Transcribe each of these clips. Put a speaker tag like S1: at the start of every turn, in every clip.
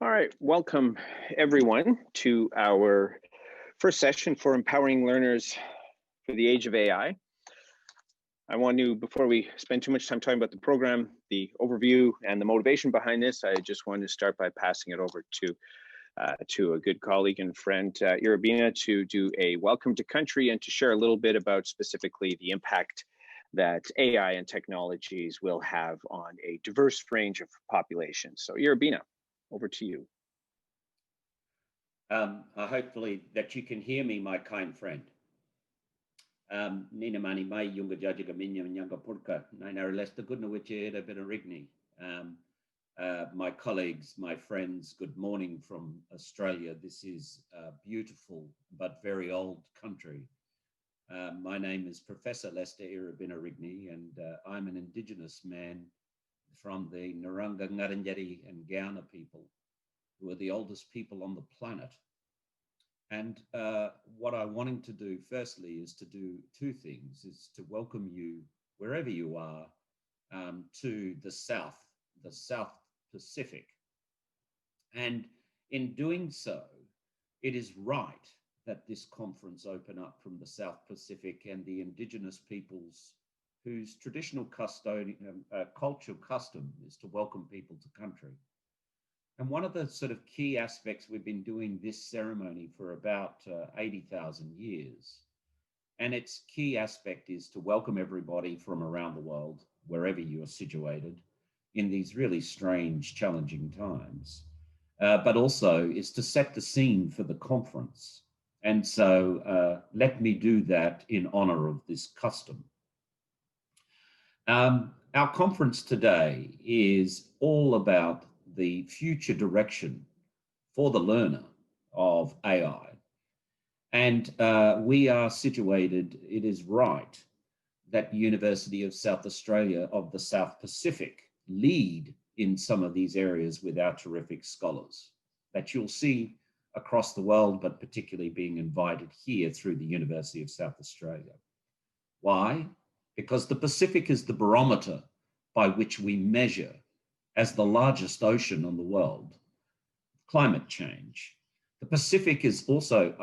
S1: All right, welcome everyone to our first session for Empowering Learners for the Age of AI. I want to, before we spend too much time talking about the program, the overview and the motivation behind this, I just wanted to start by passing it over to a good colleague and friend, Irabina, to do a welcome to country and to share a little bit about specifically the impact that AI and technologies will have on a diverse range of populations. So Irabina, over to you.
S2: Hopefully that you can hear me, my kind friend. Nina mani mai yunga jajiga minya nyanga purka nainara lesta gudna wiche era rigni. My colleagues, my friends, good morning from Australia. This is a beautiful but very old country. My name is Professor Lester Irabina-Rigney, and I'm an Indigenous man from the Narungga, Ngarrindjeri and Kaurna people, who are the oldest people on the planet. And what I'm wanting to do firstly is to do two things, is to welcome you wherever you are to the South Pacific. And in doing so, it is right that this conference open up from the South Pacific and the Indigenous peoples whose traditional cultural custom is to welcome people to country. And one of the sort of key aspects, we've been doing this ceremony for about 80,000 years. And its key aspect is to welcome everybody from around the world, wherever you are situated, in these really strange, challenging times. But also is to set the scene for the conference. And so let me do that in honor of this custom. Our conference today is all about the future direction for the learner of AI. And we are situated, it is right, that the University of South Australia of the South Pacific lead in some of these areas with our terrific scholars that you'll see across the world, but particularly being invited here through the University of South Australia. Why? Because the Pacific is the barometer by which we measure, as the largest ocean on the world, climate change. The Pacific is also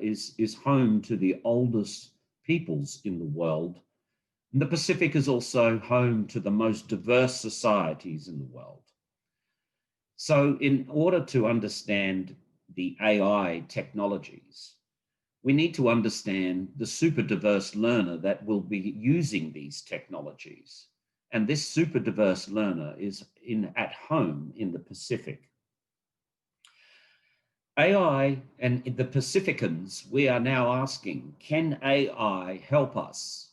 S2: is home to the oldest peoples in the world. And the Pacific is also home to the most diverse societies in the world. So in order to understand the AI technologies, we need to understand the super diverse learner that will be using these technologies. And this super diverse learner is at home in the Pacific. AI and the Pacificans, we are now asking, can AI help us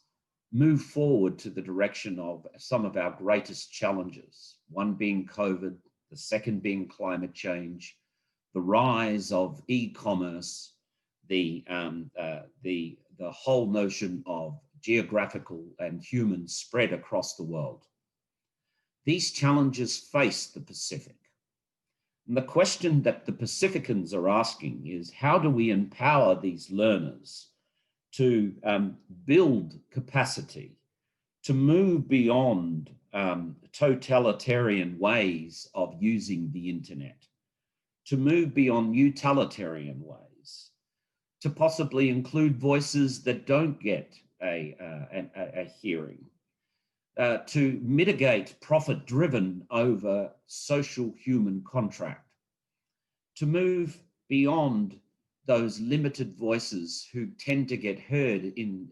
S2: move forward to the direction of some of our greatest challenges? One being COVID, the second being climate change, the rise of e-commerce, the whole notion of geographical and human spread across the world. These challenges face the Pacific. And the question that the Pacificans are asking is, how do we empower these learners to build capacity, to move beyond totalitarian ways of using the internet, to move beyond utilitarian ways, to possibly include voices that don't get a hearing, to mitigate profit-driven over social human contract, to move beyond those limited voices who tend to get heard in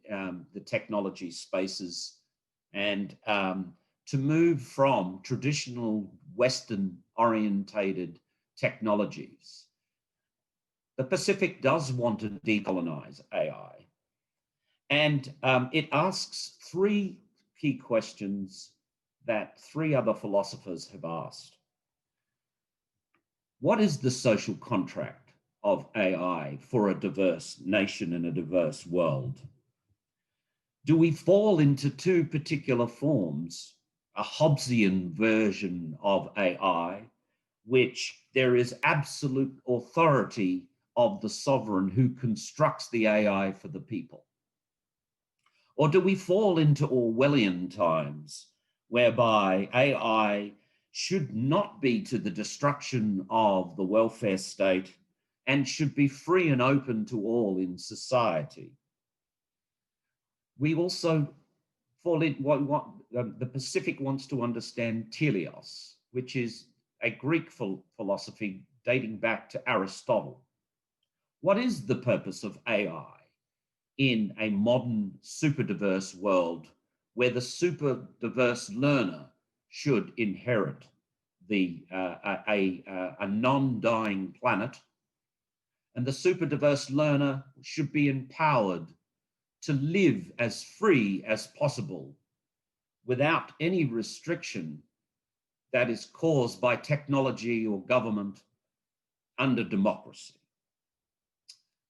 S2: the technology spaces, and to move from traditional Western-orientated technologies. The Pacific does want to decolonize AI, and it asks three key questions that three other philosophers have asked. What is the social contract of AI for a diverse nation and a diverse world? Do we fall into two particular forms, a Hobbesian version of AI, which there is absolute authority of the sovereign who constructs the AI for the people? Or do we fall into Orwellian times, whereby AI should not be to the destruction of the welfare state and should be free and open to all in society. We also fall in what the Pacific wants to understand teleos, which is a Greek philosophy dating back to Aristotle. What is the purpose of AI in a modern super diverse world where the super diverse learner should inherit a non-dying planet, and the super diverse learner should be empowered to live as free as possible without any restriction that is caused by technology or government under democracy.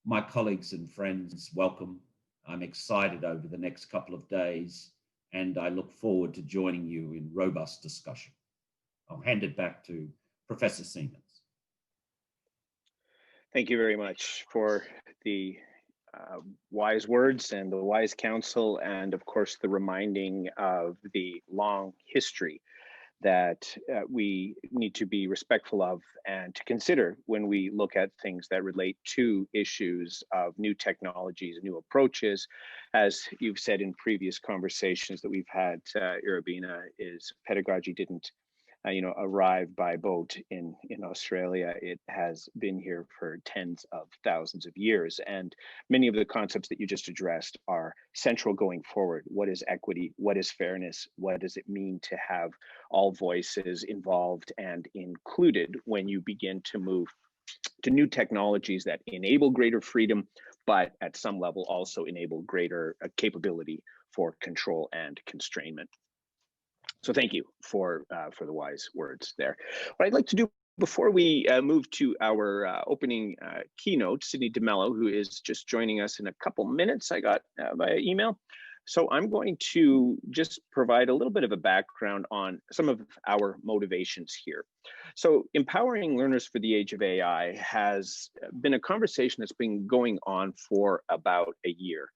S2: My colleagues and friends, welcome. I'm excited over the next couple of days, and I look forward to joining you in robust discussion. I'll hand it back to Professor Siemens.
S1: Thank you very much for the wise words and the wise counsel, and of course the reminding of the long history that we need to be respectful of and to consider when we look at things that relate to issues of new technologies, new approaches. As you've said in previous conversations that we've had, Irabina, is pedagogy didn't arrive by boat in Australia. It has been here for tens of thousands of years. And many of the concepts that you just addressed are central going forward. What is equity? What is fairness? What does it mean to have all voices involved and included when you begin to move to new technologies that enable greater freedom, but at some level also enable greater capability for control and constrainment? So thank you for the wise words there. What I'd like to do before we move to our opening keynote, Sydney DeMello, who is just joining us in a couple minutes, I got via email. So I'm going to just provide a little bit of a background on some of our motivations here. So empowering learners for the age of AI has been a conversation that's been going on for about a year.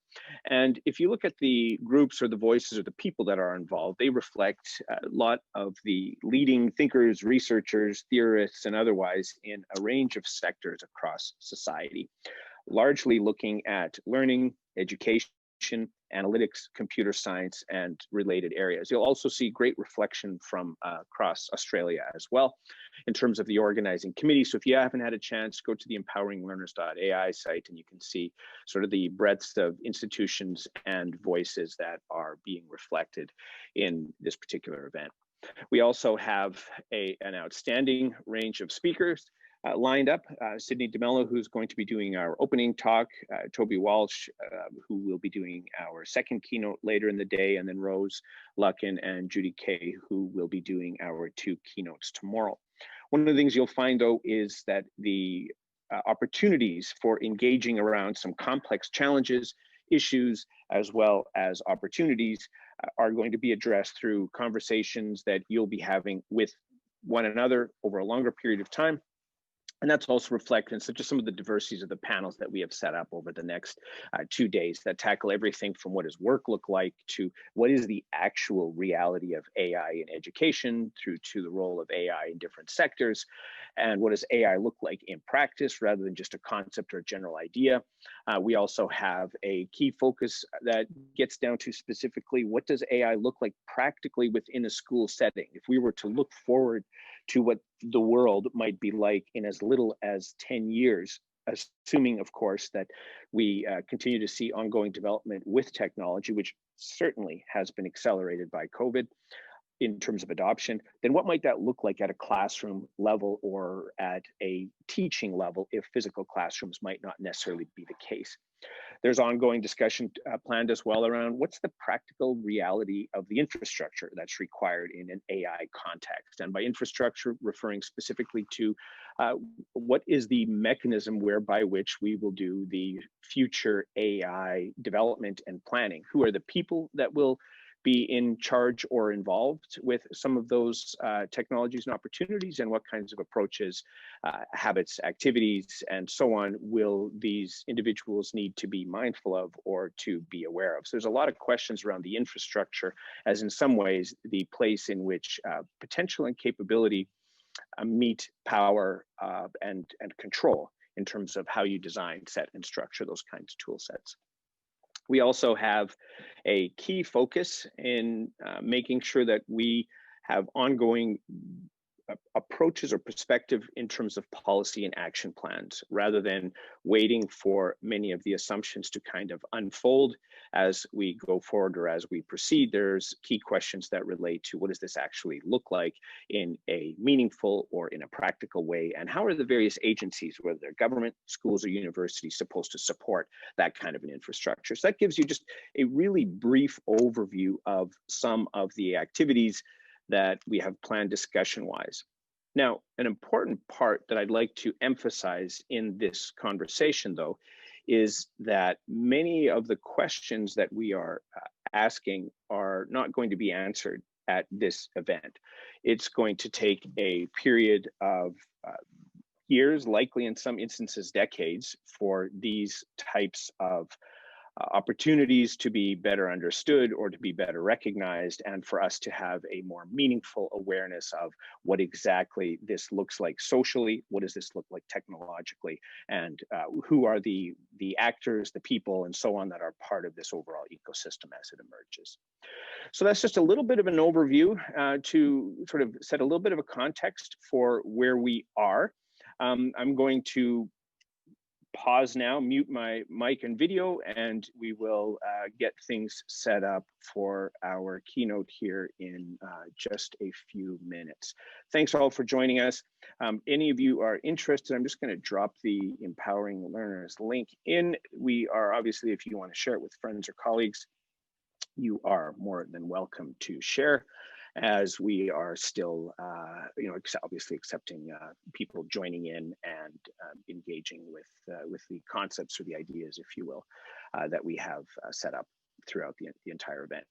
S1: And if you look at the groups or the voices or the people that are involved, they reflect a lot of the leading thinkers, researchers, theorists, and otherwise in a range of sectors across society, largely looking at learning, education, analytics, computer science, and related areas. You'll also see great reflection from across Australia as well in terms of the organizing committee. So if you haven't had a chance, go to the empoweringlearners.ai site and you can see sort of the breadth of institutions and voices that are being reflected in this particular event. We also have an outstanding range of speakers lined up. Sydney DeMello, who's going to be doing our opening talk, Toby Walsh, who will be doing our second keynote later in the day, and then Rose Luckin and Judy Kay, who will be doing our two keynotes tomorrow. One of the things you'll find, though, is that the opportunities for engaging around some complex challenges, issues, as well as opportunities are going to be addressed through conversations that you'll be having with one another over a longer period of time. And that's also reflected in just some of the diversities of the panels that we have set up over the next 2 days that tackle everything from what does work look like to what is the actual reality of AI in education, through to the role of AI in different sectors, and what does AI look like in practice rather than just a concept or a general idea. We also have a key focus that gets down to specifically what does AI look like practically within a school setting. If we were to look forward to what the world might be like in as little as 10 years, assuming, of course, that we continue to see ongoing development with technology, which certainly has been accelerated by COVID in terms of adoption, then what might that look like at a classroom level or at a teaching level if physical classrooms might not necessarily be the case? There's ongoing discussion planned as well around what's the practical reality of the infrastructure that's required in an AI context. And by infrastructure, referring specifically to what is the mechanism whereby which we will do the future AI development and planning? Who are the people that will be in charge or involved with some of those technologies and opportunities, and what kinds of approaches, habits, activities, and so on will these individuals need to be mindful of or to be aware of? So there's a lot of questions around the infrastructure as in some ways the place in which potential and capability meet power and control in terms of how you design, set, and structure those kinds of tool sets. We also have a key focus in making sure that we have ongoing approaches or perspective in terms of policy and action plans, rather than waiting for many of the assumptions to kind of unfold as we go forward or as we proceed. There's key questions that relate to what does this actually look like in a meaningful or in a practical way, and how are the various agencies, whether they're government, schools, or universities, supposed to support that kind of an infrastructure. So that gives you just a really brief overview of some of the activities that we have planned discussion-wise. Now, an important part that I'd like to emphasize in this conversation, though, is that many of the questions that we are asking are not going to be answered at this event. It's going to take a period of years, likely in some instances decades, for these types of opportunities to be better understood or to be better recognized, and for us to have a more meaningful awareness of what exactly this looks like socially, what does this look like technologically, and who are the actors, the people, and so on that are part of this overall ecosystem as it emerges. So that's just a little bit of an overview to sort of set a little bit of a context for where we are. I'm going to pause now, mute my mic and video, and we will get things set up for our keynote here in just a few minutes. Thanks all for joining us. Any of you are interested, I'm just going to drop the Empowering Learners link in. We are obviously, if you want to share it with friends or colleagues, you are more than welcome to share, as we are still, obviously accepting people joining in and engaging with the concepts or the ideas, if you will, that we have set up throughout the entire event.